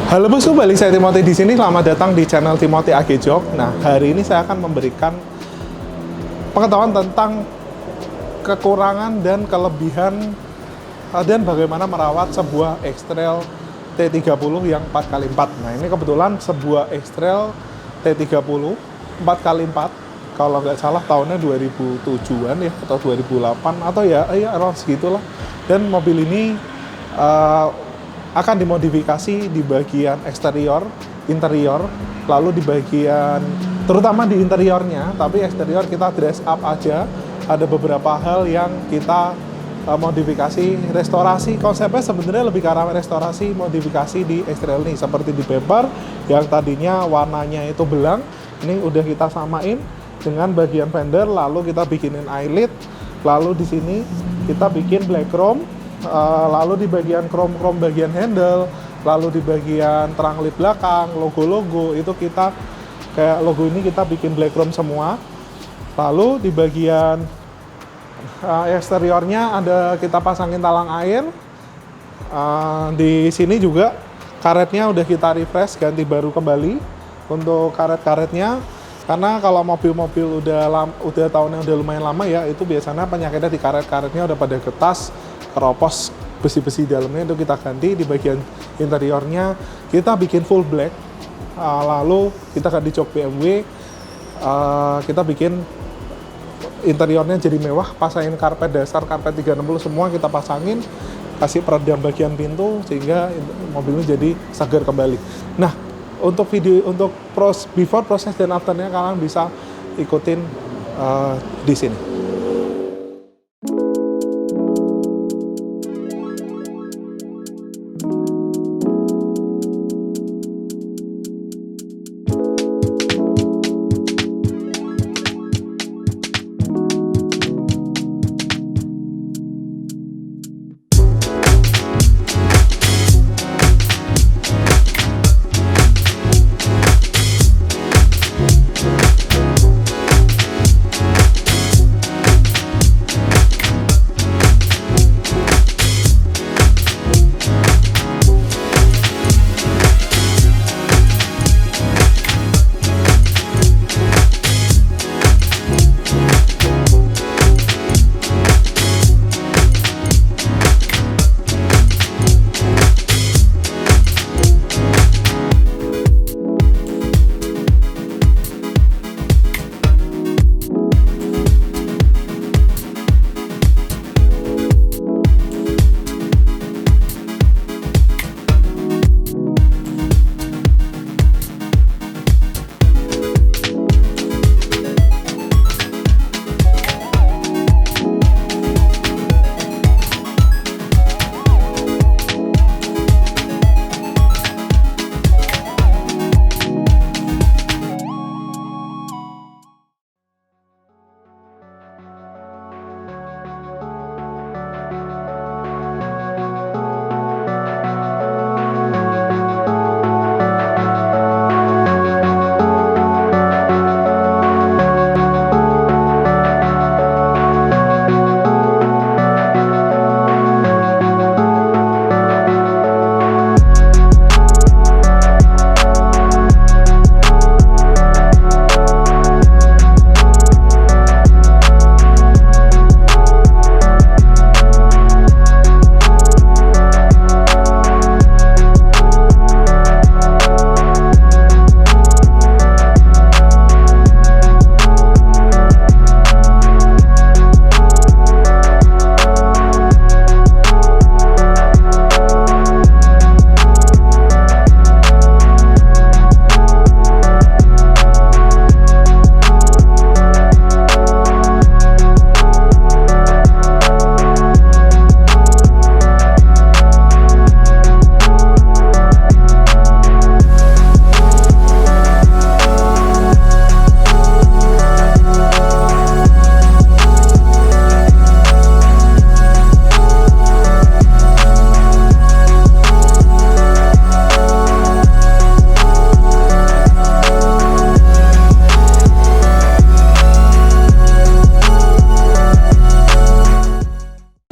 Halo bosku, balik saya Timothy di sini. Selamat datang di channel Timothy AG Jog. Nah, hari ini saya akan memberikan pengetahuan tentang kekurangan dan kelebihan dan bagaimana merawat sebuah X-Trail T30 yang 4x4. Nah, ini kebetulan sebuah X-Trail T30 4x4. Kalau nggak salah tahunnya 2007-an ya, atau 2008, atau ya around segitulah. Dan mobil ini akan dimodifikasi di bagian eksterior, interior, lalu di bagian, terutama di interiornya, tapi eksterior kita dress up aja. Ada beberapa hal yang kita modifikasi, restorasi. Konsepnya sebenarnya lebih ke arah restorasi, modifikasi di eksterior ini, seperti di bumper yang tadinya warnanya itu belang, ini udah kita samain dengan bagian fender, lalu kita bikinin eyelid, lalu di sini kita bikin black chrome. Lalu di bagian chrome bagian handle, lalu di bagian terang led belakang, logo-logo itu kita kayak logo ini kita bikin black chrome semua. Lalu di bagian eksteriornya ada kita pasangin talang air. Di sini juga karetnya udah kita refresh, ganti baru kembali untuk karet-karetnya. Karena kalau mobil-mobil udah tahunnya udah lumayan lama ya, itu biasanya penyakitnya di karet-karetnya udah pada getas, keropos, besi-besi dalamnya itu kita ganti. Di bagian interiornya kita bikin full black, lalu kita ganti jok BMW, kita bikin interiornya jadi mewah, pasangin karpet dasar, karpet 360 semua kita pasangin, kasih peredam bagian pintu sehingga mobilnya jadi segar kembali. Nah, untuk video, untuk before, proses, dan afternya kalian bisa ikutin di sini.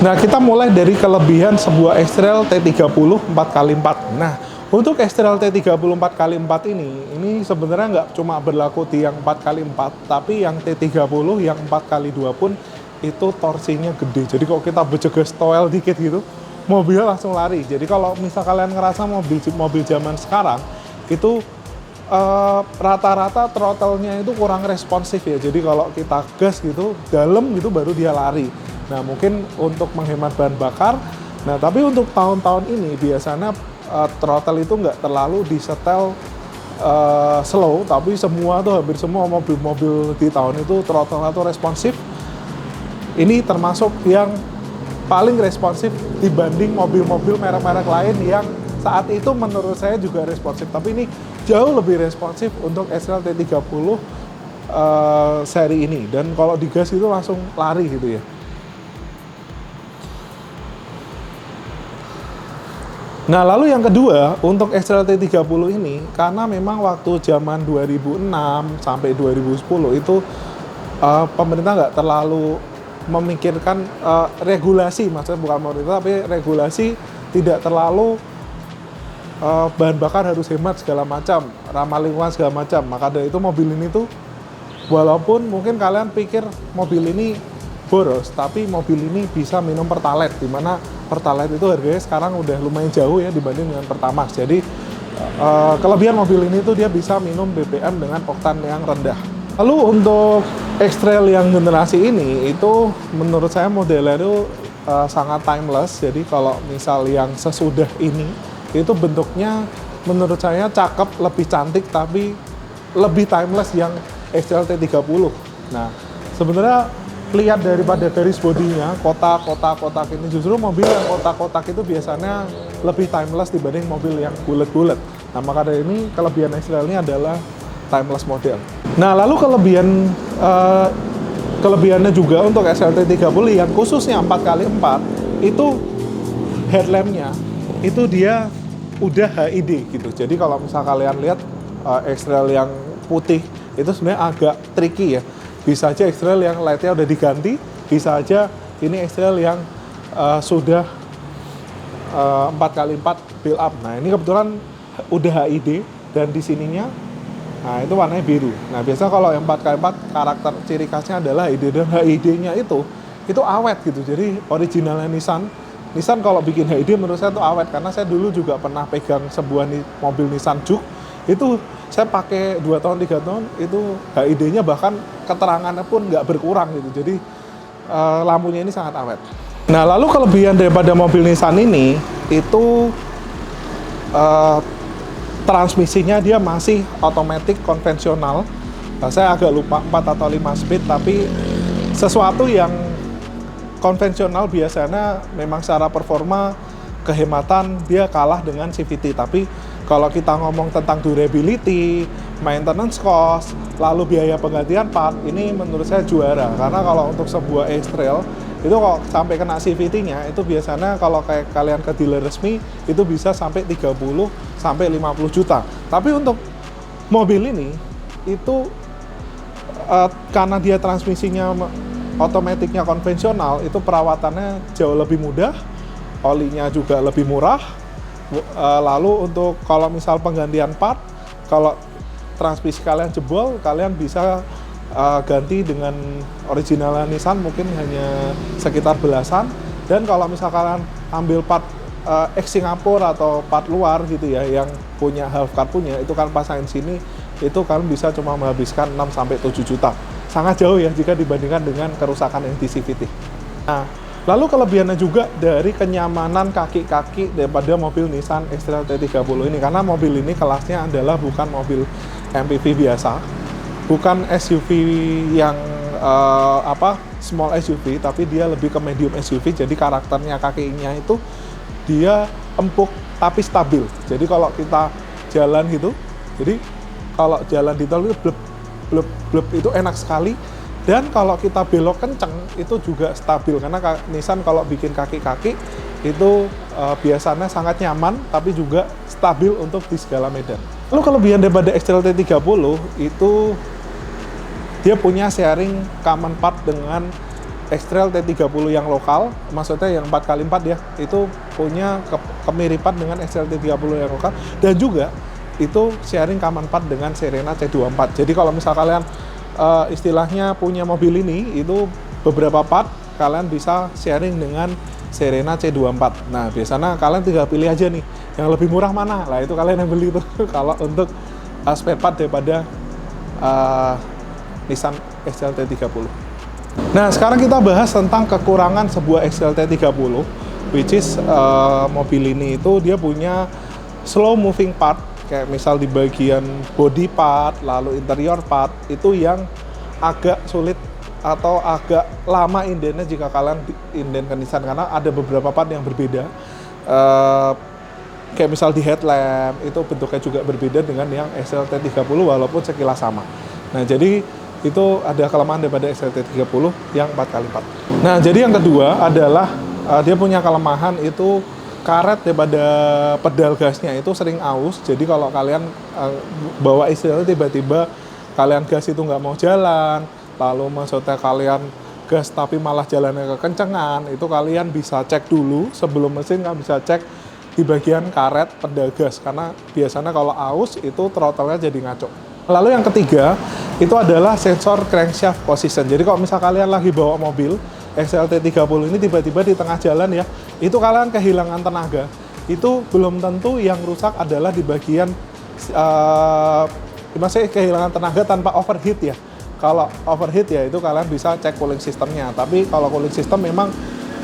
Nah, kita mulai dari kelebihan sebuah X-Trail T30 4x4. Nah, Untuk X-Trail T30 4x4 ini sebenarnya nggak cuma berlaku di yang 4x4, tapi yang T30 yang 4x2 pun itu torsinya gede. Jadi kalau kita bejeges toel dikit gitu, mobilnya langsung lari. Jadi kalau misal kalian ngerasa mobil zaman sekarang itu rata-rata throttle-nya itu kurang responsif ya. Jadi kalau kita gas gitu, dalam gitu baru dia lari. Nah mungkin untuk menghemat bahan bakar. Nah tapi untuk tahun-tahun ini biasanya throttle itu nggak terlalu disetel slow, tapi hampir semua mobil-mobil di tahun itu throttle atau responsif. Ini termasuk yang paling responsif dibanding mobil-mobil merek-merek lain yang saat itu menurut saya juga responsif, tapi ini jauh lebih responsif untuk X-Trail T30 seri ini. Dan kalau digas itu langsung lari gitu ya. Nah, lalu yang kedua, untuk X-Trail T30 ini, karena memang waktu zaman 2006 sampai 2010 itu pemerintah nggak terlalu memikirkan regulasi, maksudnya bukan pemerintah, tapi regulasi tidak terlalu bahan bakar harus hemat segala macam, ramah lingkungan segala macam. Maka dari itu mobil ini tuh, walaupun mungkin kalian pikir mobil ini boros, tapi mobil ini bisa minum Pertalite, di mana Pertalite itu harganya sekarang udah lumayan jauh ya dibanding dengan Pertamax. Jadi kelebihan mobil ini tuh dia bisa minum BBM dengan oktan yang rendah. Lalu untuk X-Trail yang generasi ini itu menurut saya modelnya itu sangat timeless. Jadi kalau misal yang sesudah ini itu bentuknya menurut saya cakep, lebih cantik, tapi lebih timeless yang X-Trail T30. Nah sebenarnya lihat daripada garis bodinya, kotak ini, justru mobil yang kotak-kotak itu biasanya lebih timeless dibanding mobil yang bulat-bulat. Nah maka dari ini kelebihan X-Trail ini adalah timeless model. Nah lalu kelebihannya juga untuk X-Trail T30 yang khususnya 4x4 itu headlampnya itu dia udah HID gitu. Jadi kalau misal kalian lihat X-Trail yang putih itu sebenarnya agak tricky ya. Bisa aja X-Trail yang lightnya udah diganti, bisa aja ini X-Trail yang sudah 4x4 build up. Nah ini kebetulan udah HID dan di sininya, nah itu warnanya biru. Nah biasa kalau yang 4x4 karakter ciri khasnya adalah HID, dan HID-nya itu awet gitu. Jadi originalnya Nissan kalau bikin HID menurut saya itu awet, karena saya dulu juga pernah pegang sebuah mobil Nissan Juke, itu saya pakai 2 tahun 3 tahun itu HID-nya bahkan keterangannya pun nggak berkurang gitu. Jadi lampunya ini sangat awet. Nah lalu kelebihan daripada mobil Nissan ini itu transmisinya dia masih otomatis konvensional. Nah, saya agak lupa 4 atau 5 speed, tapi sesuatu yang konvensional biasanya memang secara performa kehematan dia kalah dengan CVT. Tapi kalau kita ngomong tentang durability, maintenance cost, lalu biaya penggantian part, ini menurut saya juara. Karena kalau untuk sebuah X-Trail, itu kalau sampai kena CVT-nya, itu biasanya kalau kayak kalian ke dealer resmi, itu bisa sampai 30 sampai 50 juta. Tapi untuk mobil ini, itu karena dia transmisinya otomatiknya konvensional, itu perawatannya jauh lebih mudah, olinya juga lebih murah. Lalu untuk kalau misal penggantian part, kalau transmisi kalian jebol, kalian bisa ganti dengan original Nissan mungkin hanya sekitar belasan. Dan kalau misal kalian ambil part ex Singapura atau part luar gitu ya, yang punya half car punya, itu kan pasangin sini, itu kalian bisa cuma menghabiskan 6-7 juta. Sangat jauh ya jika dibandingkan dengan kerusakan yang di CVT. Nah, lalu kelebihannya juga dari kenyamanan kaki-kaki daripada mobil Nissan X-Trail T30 ini, karena mobil ini kelasnya adalah bukan mobil MPV biasa, bukan SUV yang small SUV, tapi dia lebih ke medium SUV. Jadi karakternya kakinya itu dia empuk tapi stabil. Jadi kalau kita jalan gitu, jadi kalau jalan di tol itu blep itu enak sekali. Dan kalau kita belok kenceng itu juga stabil, karena Nissan kalau bikin kaki-kaki itu biasanya sangat nyaman, tapi juga stabil untuk di segala medan. Lalu kelebihan daripada X-Trail T30 itu dia punya sharing common part dengan X-Trail T30 yang lokal, maksudnya yang 4x4 ya, itu punya kemiripan dengan X-Trail T30 yang lokal, dan juga itu sharing Kaman 4 dengan Serena C24. Jadi kalau misal kalian istilahnya punya mobil ini, itu beberapa part kalian bisa sharing dengan Serena C24. Nah, biasanya kalian tinggal pilih aja nih, yang lebih murah mana. Lah itu kalian yang beli tuh kalau untuk spare part daripada Nissan X-Trail T30. Nah, sekarang kita bahas tentang kekurangan sebuah X-Trail T30, which is mobil ini itu dia punya slow moving part, kayak misal di bagian body part, lalu interior part, itu yang agak sulit atau agak lama indennya jika kalian inden ke Nissan, karena ada beberapa part yang berbeda. Kayak misal di headlamp, itu bentuknya juga berbeda dengan yang X-Trail T30 walaupun sekilas sama. Nah, jadi itu ada kelemahan daripada X-Trail T30 yang 4x4. Nah, jadi yang kedua adalah dia punya kelemahan itu karet daripada pedal gasnya itu sering aus. Jadi kalau kalian bawa istilahnya tiba-tiba kalian gas itu nggak mau jalan, lalu maksudnya kalian gas tapi malah jalannya kekencengan, itu kalian bisa cek dulu sebelum mesin, kalian bisa cek di bagian karet pedal gas, karena biasanya kalau aus itu throttle-nya jadi ngaco. Lalu yang ketiga itu adalah sensor crankshaft position. Jadi kalau misal kalian lagi bawa mobil X-Trail T30 ini tiba-tiba di tengah jalan ya, itu kalian kehilangan tenaga, itu belum tentu yang rusak adalah di bagian maksudnya kehilangan tenaga tanpa overheat ya. Kalau overheat ya itu kalian bisa cek cooling systemnya. Tapi kalau cooling system memang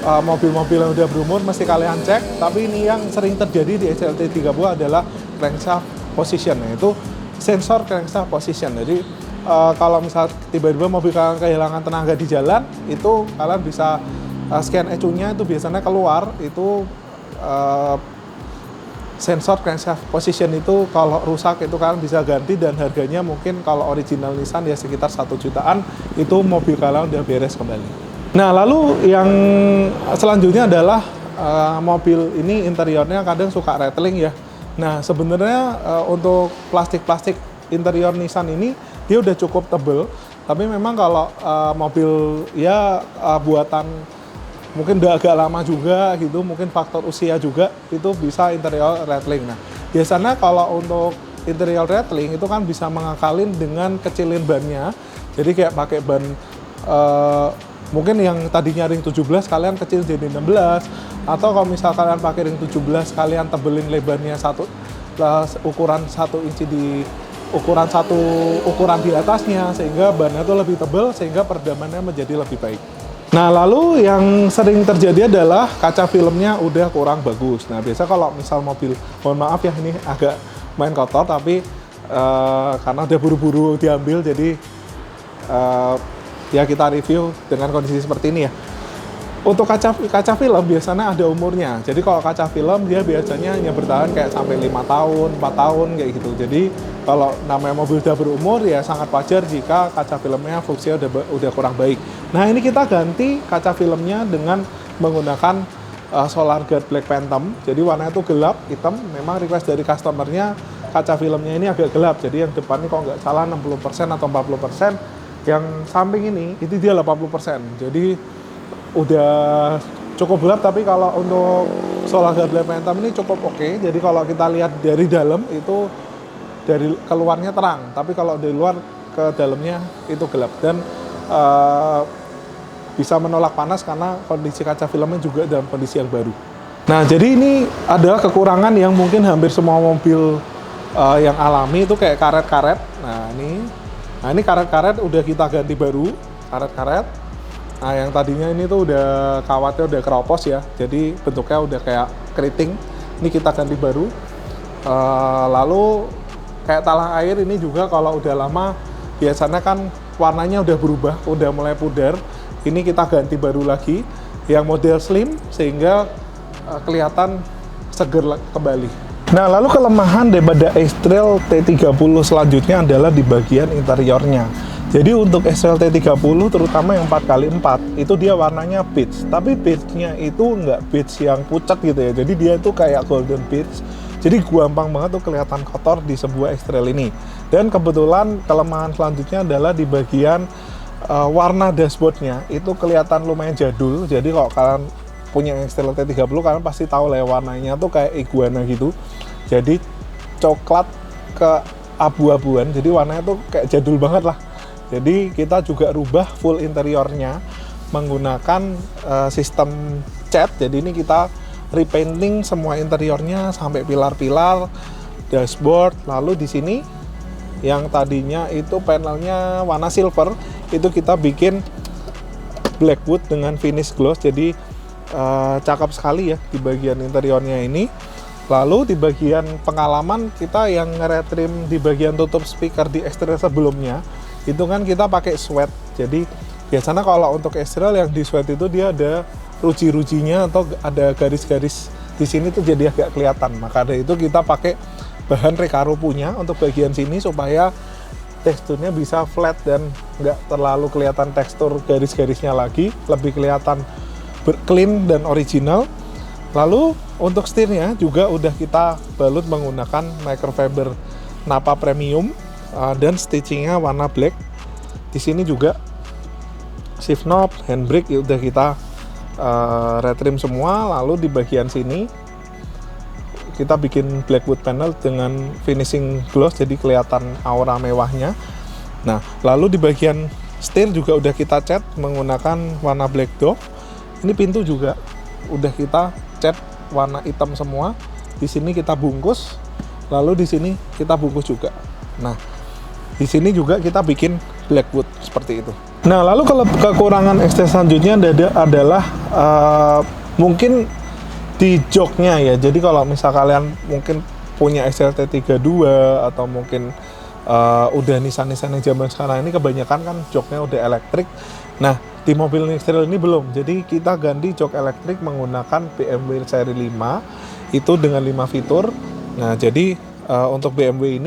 mobil-mobil yang udah berumur mesti kalian cek. Tapi ini yang sering terjadi di X-Trail T30 adalah crankshaft position, yaitu sensor crankshaft position. Jadi kalau misal tiba-tiba mobil kalian kehilangan tenaga di jalan, itu kalian bisa scan ECU-nya, itu biasanya keluar itu sensor crankshaft position itu kalau rusak itu kalian bisa ganti, dan harganya mungkin kalau original Nissan ya sekitar 1 jutaan, itu mobil kalian udah beres kembali. Nah, lalu yang selanjutnya adalah mobil ini interiornya kadang suka rattling ya. Nah, sebenarnya untuk plastik-plastik interior Nissan ini dia udah cukup tebel, tapi memang kalau mobil ya buatan mungkin udah agak lama juga gitu, mungkin faktor usia juga, itu bisa interior rattling. Nah, biasanya kalau untuk interior rattling itu kan bisa mengakalin dengan kecilin bannya. Jadi kayak pakai ban mungkin yang tadinya ring 17 kalian kecil jadi 16, atau kalau misal kalian pakai ring 17 kalian tebelin lebarnya ukuran 1 inci di ukuran di atasnya, sehingga bannya itu lebih tebal sehingga peredamannya menjadi lebih baik. Nah, lalu yang sering terjadi adalah kaca filmnya udah kurang bagus. Nah, biasa kalau misal mobil, mohon maaf ya ini agak main kotor, tapi karena udah buru-buru diambil, jadi ya kita review dengan kondisi seperti ini ya. Untuk kaca film biasanya ada umurnya. Jadi kalau kaca film dia biasanya hanya bertahan kayak sampai 5 tahun, 4 tahun kayak gitu. Jadi kalau namanya mobil udah berumur ya sangat wajar jika kaca filmnya fungsinya udah kurang baik. Nah, ini kita ganti kaca filmnya dengan menggunakan Solar Guard Black Phantom. Jadi warnanya itu gelap, hitam. Memang request dari customernya kaca filmnya ini agak gelap. Jadi yang depan ini kalau nggak salah 60% atau 40%. Yang samping ini itu dia 80%. Jadi udah cukup gelap, tapi kalau untuk Solar Guard Black Phantom ini cukup oke. Jadi kalau kita lihat dari dalam itu dari keluarnya terang, tapi kalau dari luar ke dalamnya itu gelap, dan bisa menolak panas karena kondisi kaca filmnya juga dalam kondisi yang baru. Nah, jadi ini adalah kekurangan yang mungkin hampir semua mobil yang alami, itu kayak karet-karet. Nah ini karet-karet udah kita ganti baru, karet-karet. Nah, yang tadinya ini tuh udah kawatnya udah keropos ya, jadi bentuknya udah kayak keriting. Ini kita ganti baru. Lalu kayak talang air ini juga kalau udah lama biasanya kan warnanya udah berubah, udah mulai pudar. Ini kita ganti baru lagi yang model slim sehingga kelihatan seger kembali. Nah, lalu kelemahan daripada X-Trail T30 selanjutnya adalah di bagian interiornya. Jadi untuk X-Trail T30 terutama yang 4x4 itu dia warnanya peach, tapi peachnya itu nggak peach yang pucat gitu ya. Jadi dia itu kayak golden peach. Jadi gampang banget tuh kelihatan kotor di sebuah X-Trail ini. Dan kebetulan kelemahan selanjutnya adalah di bagian warna dashboardnya itu kelihatan lumayan jadul. Jadi kalau kalian punya Extrail T30, kalian pasti tahu lah ya, warnanya tuh kayak iguana gitu. Jadi coklat ke abu-abuan, jadi warnanya tuh kayak jadul banget lah. Jadi kita juga rubah full interiornya menggunakan sistem cat. Jadi ini kita repainting semua interiornya sampai pilar-pilar, dashboard. Lalu di sini yang tadinya itu panelnya warna silver, itu kita bikin black wood dengan finish gloss. Jadi cakep sekali ya di bagian interiornya ini. Lalu di bagian pengalaman kita yang nge-retrim di bagian tutup speaker di Extrail sebelumnya, itu kan kita pakai sweat. Jadi biasanya kalau untuk Extrail yang di sweat itu dia ada ruji-rujinya atau ada garis-garis di sini tuh jadi agak kelihatan. Maka dari itu kita pakai bahan Recaro punya untuk bagian sini supaya teksturnya bisa flat dan nggak terlalu kelihatan tekstur garis-garisnya lagi, lebih kelihatan clean dan original. Lalu untuk setirnya juga udah kita balut menggunakan microfiber Napa Premium dan stitchingnya warna black. Di sini juga shift knob, handbrake udah kita retrim semua. Lalu di bagian sini kita bikin blackwood panel dengan finishing gloss, jadi kelihatan aura mewahnya. Nah, lalu di bagian setir juga udah kita cat menggunakan warna black dog. Ini pintu juga udah kita cat warna hitam semua. Di sini kita bungkus, lalu di sini kita bungkus juga. Nah, di sini juga kita bikin blackwood seperti itu. Nah, lalu kalau kekurangan Extrail selanjutnya adalah mungkin di joknya ya. Jadi kalau misal kalian mungkin punya Extrail T32 atau mungkin udah Nissan-Nissan yang zaman sekarang ini, kebanyakan kan joknya udah elektrik. Nah, di mobil Extrail ini belum. Jadi kita ganti jok elektrik menggunakan BMW seri 5 itu dengan 5 fitur. Nah, jadi untuk BMW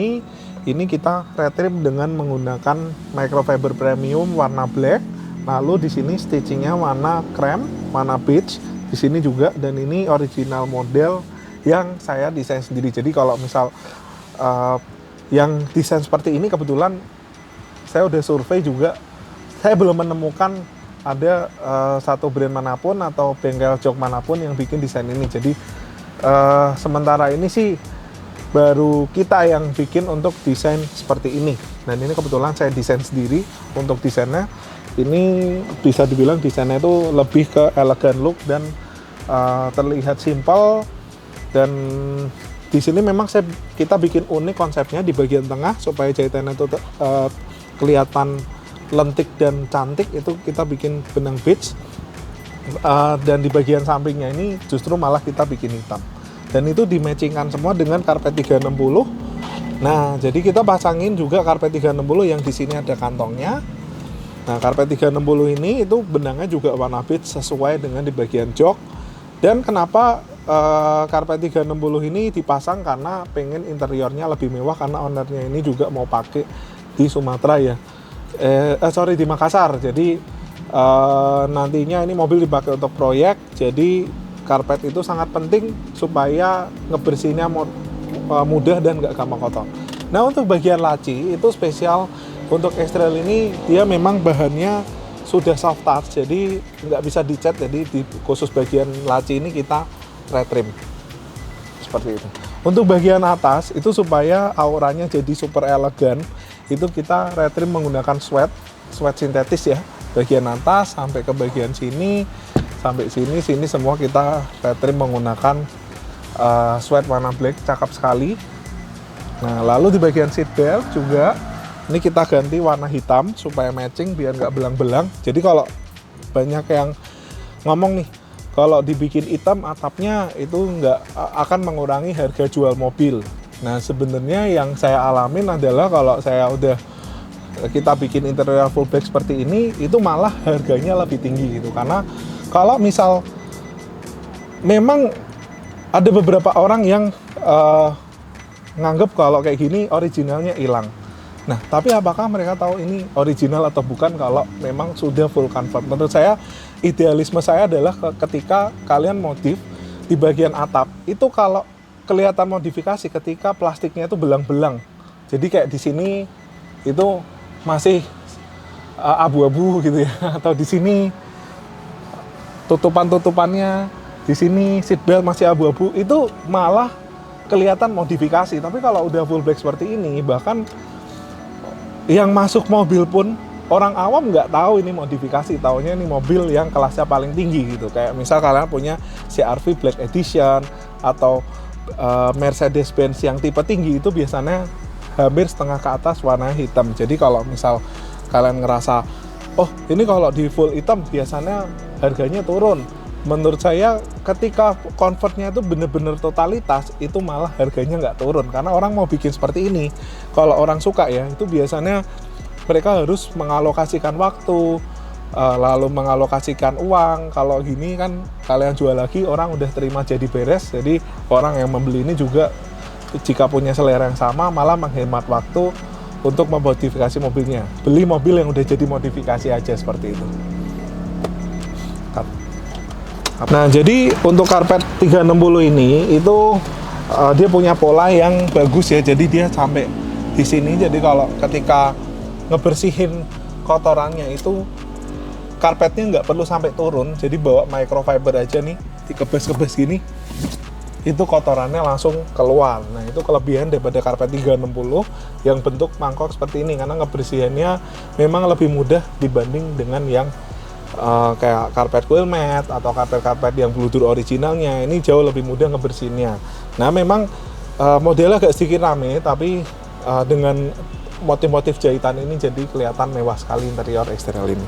ini kita retrim dengan menggunakan microfiber premium warna black. Lalu di sini stitchingnya warna krem, warna beige. Di sini juga, dan ini original model yang saya desain sendiri. Jadi kalau misal yang desain seperti ini, kebetulan saya udah survei juga, saya belum menemukan ada satu brand manapun atau bengkel jok manapun yang bikin desain ini. Jadi sementara ini sih baru kita yang bikin untuk desain seperti ini. Dan ini kebetulan saya desain sendiri. Untuk desainnya ini bisa dibilang desainnya itu lebih ke elegan look dan terlihat simpel. Dan di sini memang kita bikin unik konsepnya di bagian tengah supaya jahitannya itu kelihatan lentik dan cantik. Itu kita bikin benang beige, dan di bagian sampingnya ini justru malah kita bikin hitam. Dan itu dimatchingkan semua dengan karpet 360. Nah, jadi kita pasangin juga karpet 360 yang di sini ada kantongnya. Nah, karpet 360 ini itu benangnya juga warna beige sesuai dengan di bagian jok. Dan kenapa karpet 360 ini dipasang? Karena pengen interiornya lebih mewah, karena ownernya ini juga mau pakai di Sumatera ya. Di Makassar. Jadi nantinya ini mobil dipakai untuk proyek. Jadi karpet itu sangat penting supaya ngebersihnya mudah dan nggak gampang kotor. Nah, untuk bagian laci itu spesial untuk Extrail ini, dia memang bahannya sudah soft touch, jadi nggak bisa dicat. Jadi di khusus bagian laci ini kita retrim seperti itu. Untuk bagian atas itu supaya auranya jadi super elegan, itu kita retrim menggunakan sweat sintetis ya. Bagian atas sampai ke bagian sini, sampai sini semua kita retrim menggunakan sweat warna black, cakep sekali. Nah, lalu di bagian seat belt juga ini kita ganti warna hitam supaya matching biar nggak belang-belang. Jadi kalau banyak yang ngomong nih, kalau dibikin hitam atapnya itu nggak akan mengurangi harga jual mobil. Nah, sebenarnya yang saya alamin adalah kalau kita bikin interior full black seperti ini, itu malah harganya lebih tinggi gitu. Karena kalau misal memang ada beberapa orang yang nganggep kalau kayak gini originalnya hilang. Nah, tapi apakah mereka tahu ini original atau bukan kalau memang sudah full confirm? Menurut saya, idealisme saya adalah ketika kalian modif di bagian atap, itu kalau kelihatan modifikasi ketika plastiknya itu belang-belang. Jadi kayak di sini itu masih abu-abu gitu ya, atau di sini tutupan-tutupannya, di sini seatbelt masih abu-abu, itu malah kelihatan modifikasi. Tapi kalau udah full black seperti ini, bahkan yang masuk mobil pun orang awam nggak tahu ini modifikasi, taunya ini mobil yang kelasnya paling tinggi gitu. Kayak misal kalian punya CR-V Black Edition atau Mercedes-Benz yang tipe tinggi, itu biasanya hampir setengah ke atas warna hitam. Jadi kalau misal kalian ngerasa, oh ini kalau di full hitam biasanya harganya turun, menurut saya ketika convertnya itu bener-bener totalitas, itu malah harganya nggak turun, karena orang mau bikin seperti ini. Kalau orang suka ya, itu biasanya mereka harus mengalokasikan waktu, lalu mengalokasikan uang. Kalau gini kan kalian jual lagi, orang udah terima jadi beres. Jadi orang yang membeli ini juga jika punya selera yang sama, malah menghemat waktu untuk memodifikasi mobilnya. Beli mobil yang udah jadi modifikasi aja seperti itu. Nah, jadi untuk karpet 360 ini itu dia punya pola yang bagus ya. Jadi dia sampai di sini. Jadi kalau ketika ngebersihin kotorannya itu karpetnya nggak perlu sampai turun. Jadi bawa microfiber aja nih, dikebas-kebas gini, itu kotorannya langsung keluar. Nah, itu kelebihan daripada karpet 360 yang bentuk mangkok seperti ini, karena ngebersihannya memang lebih mudah dibanding dengan yang kayak karpet coil mat atau karpet-karpet yang bludur originalnya. Ini jauh lebih mudah ngebersihinnya. Nah, memang modelnya agak sedikit rame, tapi dengan motif-motif jahitan ini jadi kelihatan mewah sekali interior eksterior ini.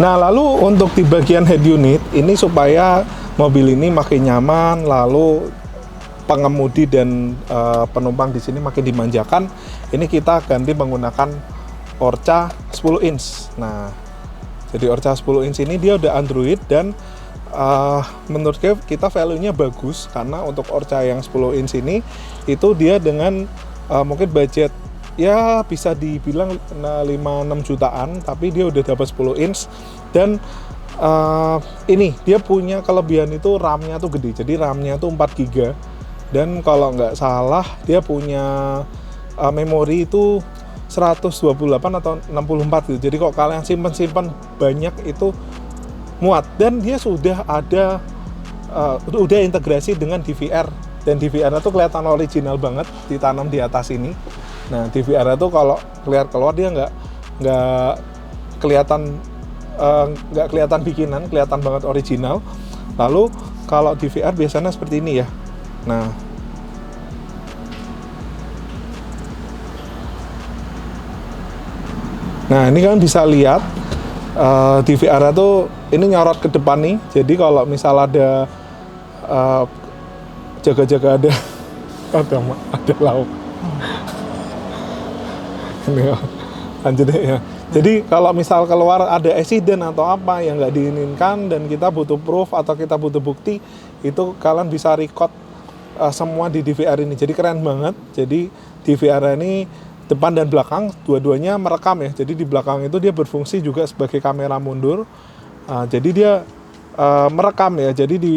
Nah, lalu untuk di bagian head unit ini, supaya mobil ini makin nyaman, lalu pengemudi dan penumpang di sini makin dimanjakan, ini kita ganti menggunakan Orca 10 inch. Nah, jadi Orca 10 inch ini dia udah Android, dan menurut kita value-nya bagus, karena untuk Orca yang 10 inch ini itu dia dengan mungkin budget ya bisa dibilang 5-6 jutaan, tapi dia udah dapat 10 inch. Dan ini dia punya kelebihan itu RAM-nya tuh gede, jadi RAM-nya tuh 4 GB, dan kalau nggak salah dia punya memori itu 128 atau 64 gitu. Jadi kok kalian simpan banyak itu muat, dan dia sudah ada udah integrasi dengan DVR, dan DVR itu kelihatan original banget ditanam di atas ini. Nah, DVR itu kalau keluar dia nggak kelihatan bikinan, kelihatan banget original. Lalu kalau DVR biasanya seperti ini ya. Nah, ini kan bisa lihat DVR itu ini nyorot ke depan nih. Jadi kalau misal ada jaga-jaga ada lauk. Ini lanjut deh ya. Jadi kalau misal keluar ada accident atau apa yang nggak diinginkan dan kita butuh proof atau kita butuh bukti, itu kalian bisa record semua di DVR ini. Jadi keren banget. Jadi DVR ini depan dan belakang dua-duanya merekam ya. Jadi di belakang itu dia berfungsi juga sebagai kamera mundur. Jadi dia merekam ya. Jadi di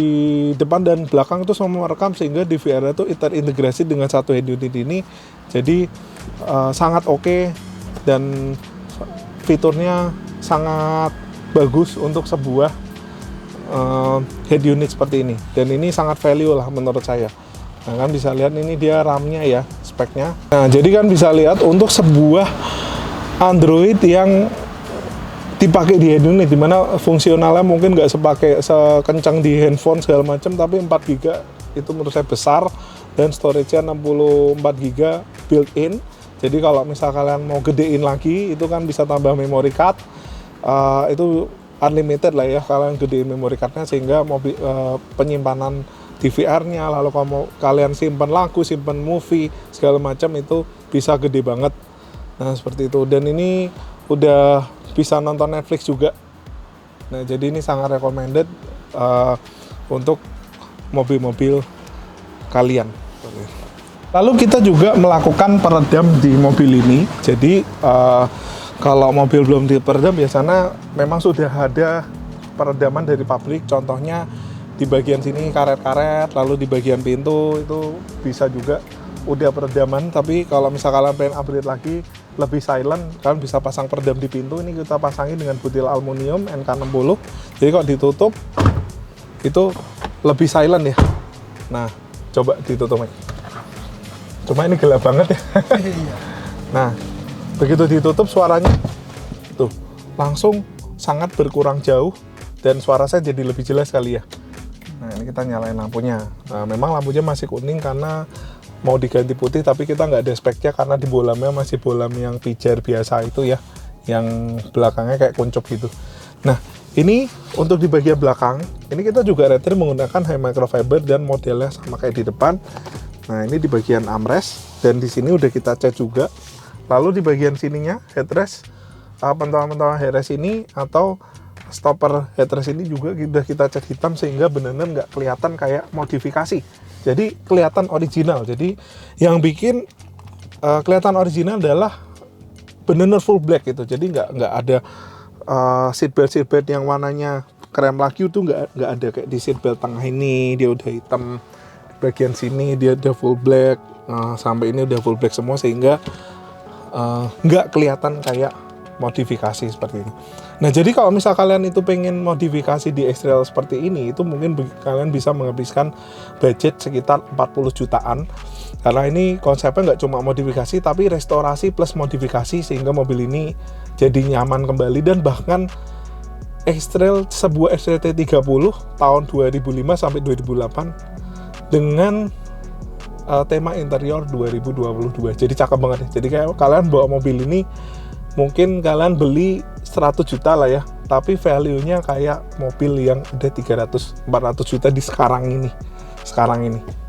depan dan belakang itu semua merekam, sehingga DVR itu terintegrasi dengan satu head unit ini. Jadi sangat oke, dan fiturnya sangat bagus untuk sebuah head unit seperti ini. Dan ini sangat value lah menurut saya. Nah, kan bisa lihat ini dia RAM-nya ya, speknya. Nah, jadi kan bisa lihat untuk sebuah Android yang dipakai di head unit, dimana fungsionalnya mungkin nggak sekencang di handphone segala macam, tapi 4 GB itu menurut saya besar, dan storage-nya 64 GB built-in. Jadi kalau misal kalian mau gedein lagi, itu kan bisa tambah memory card, itu unlimited lah ya, kalian gedein memory card-nya, sehingga penyimpanan DVR-nya, lalu kalian simpan lagu, simpan movie, segala macam itu bisa gede banget. Nah, seperti itu. Dan ini udah bisa nonton Netflix juga. Nah, jadi ini sangat recommended untuk mobil-mobil kalian. Lalu kita juga melakukan peredam di mobil ini. Jadi kalau mobil belum diperedam, biasanya memang sudah ada peredaman dari pabrik. Contohnya di bagian sini karet-karet, lalu di bagian pintu itu bisa juga udah peredaman, tapi kalau misalkan kalian pengen upgrade lagi lebih silent, kalian bisa pasang peredam di pintu. Ini kita pasangin dengan butil aluminium NK60, jadi kalau ditutup itu lebih silent ya. Nah, coba ditutup, Mike. Cuma ini gelap banget ya. Nah, begitu ditutup suaranya tuh langsung sangat berkurang jauh dan suara saya jadi lebih jelas kali ya. Nah, ini kita nyalain lampunya. Nah, memang lampunya masih kuning karena mau diganti putih, tapi kita nggak ada speknya karena di bolamnya masih bolam yang pijar biasa itu ya, yang belakangnya kayak kuncup gitu. Nah, ini untuk di bagian belakang, ini kita juga retir menggunakan high microfiber dan modelnya sama kayak di depan. Nah, ini di bagian armrest dan di sini udah kita cat juga. Lalu di bagian sininya headrest, pentol-pentol headrest ini atau stopper headrest ini juga udah kita cat hitam sehingga benar-benar nggak kelihatan kayak modifikasi. Jadi kelihatan original. Jadi yang bikin kelihatan original adalah benar-benar full black gitu. Jadi nggak ada seatbelt yang warnanya krem lagi itu nggak ada kayak di seatbelt tengah ini dia udah hitam, di bagian sini dia udah full black, sampai ini udah full black semua sehingga nggak kelihatan kayak modifikasi seperti ini. Nah, jadi kalau misal kalian itu pengen modifikasi di X-Trail seperti ini, itu mungkin kalian bisa menghabiskan budget sekitar 40 jutaan. Karena ini konsepnya nggak cuma modifikasi, tapi restorasi plus modifikasi sehingga mobil ini jadi nyaman kembali. Dan bahkan X-Trail, sebuah X-Trail T30 tahun 2005 sampai 2008 dengan tema interior 2022. Jadi cakep banget ya. Jadi kayak kalian bawa mobil ini mungkin kalian beli 100 juta lah ya, tapi value-nya kayak mobil yang udah 300-400 juta di sekarang ini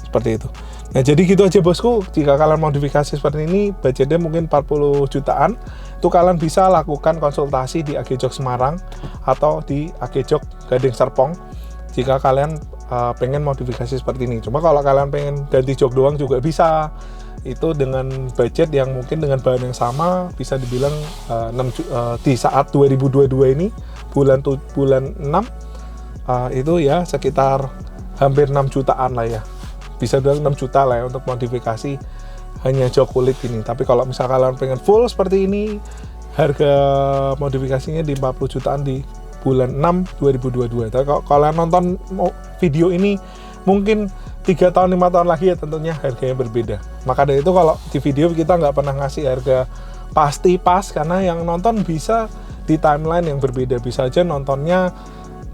seperti itu. Nah, jadi gitu aja bosku. Jika kalian modifikasi seperti ini budgetnya mungkin 40 jutaan, itu kalian bisa lakukan konsultasi di AG Jok Semarang atau di AG Jok Gading Serpong jika kalian pengen modifikasi seperti ini. Cuma kalau kalian pengen ganti jok doang juga bisa, itu dengan budget yang mungkin dengan bahan yang sama bisa dibilang di saat 2022 ini bulan 6 itu ya sekitar hampir 6 jutaan lah ya, bisa bilang 6 juta lah ya untuk modifikasi hanya jok kulit ini. Tapi kalau misal kalian pengen full seperti ini, harga modifikasinya di 40 jutaan di bulan 6 2022. Tapi kalau kalian nonton video ini mungkin 3 tahun 5 tahun lagi ya tentunya harganya berbeda. Maka dari itu kalau di video kita nggak pernah ngasih harga pasti pas, karena yang nonton bisa di timeline yang berbeda, bisa aja nontonnya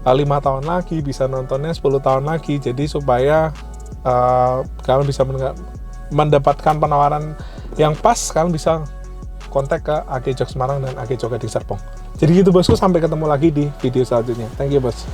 5 tahun lagi, bisa nontonnya 10 tahun lagi. Jadi supaya kalian bisa mendapatkan penawaran yang pas, kalian bisa kontak ke AG Jok Semarang dan AG Jok Gading Serpong. Jadi gitu bosku, sampai ketemu lagi di video selanjutnya. Thank you bos.